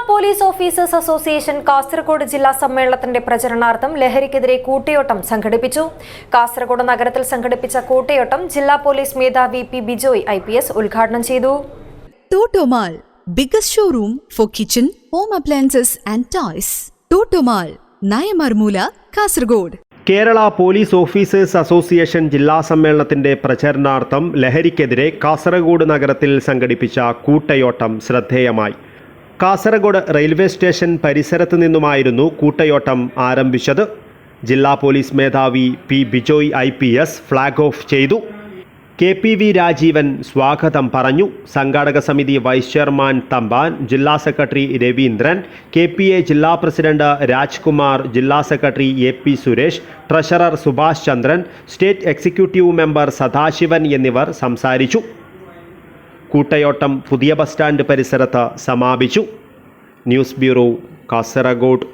Police officers association Kasaragod ജില്ലാ സമ്മേളനത്തിന്റെ പ്രചരണാർത്ഥം ലഹരിക്കെതിരെ കൂട്ടയോട്ടം സംഘടിപ്പിച്ചു. കാസർഗോഡ് നഗരത്തിൽ സംഘടിപ്പിച്ച കൂട്ടയോട്ടം ജില്ലാ പോലീസ് മേധാവി പി ബിജോയ് IPS ഉദ്ഘാടനം ചെയ്തു. Totomal, biggest showroom for kitchen, home appliances and toys. Totomal, Nayamarmula, Kasaragod. Kerala police officers association ജില്ലാ സമ്മേളനത്തിന്റെ പ്രചരണാർത്ഥം ലഹരിക്കെതിരെ കാസർഗോഡ് നഗരത്തിൽ സംഘടിപ്പിച്ച കൂട്ടയോട്ടം ശ്രദ്ധേയമായി. കാസർഗോഡ് റെയിൽവേ സ്റ്റേഷൻ പരിസരത്തു നിന്നുമായിരുന്നു കൂട്ടയോട്ടം ആരംഭിച്ചത്. ജില്ലാ പോലീസ് മേധാവി P Bijoy IPS flag off ചെയ്തു. KPV രാജീവൻ സ്വാഗതം പറഞ്ഞു. സംഘാടക സമിതി വൈസ് ചെയർമാൻ തമ്പാൻ, ജില്ലാ സെക്രട്ടറി രവീന്ദ്രൻ, KPA ജില്ലാ പ്രസിഡന്റ് രാജ്കുമാർ, ജില്ലാ secretary AP Suresh, treasurer Subhash Chandran, state executive member Sadasivan എന്നിവർ സംസാരിച്ചു. കൂട്ടയോട്ടം പുതിയ ബസ് സ്റ്റാൻഡ് പരിസരത്ത് സമാപിച്ചു. News bureau, Kasaragod.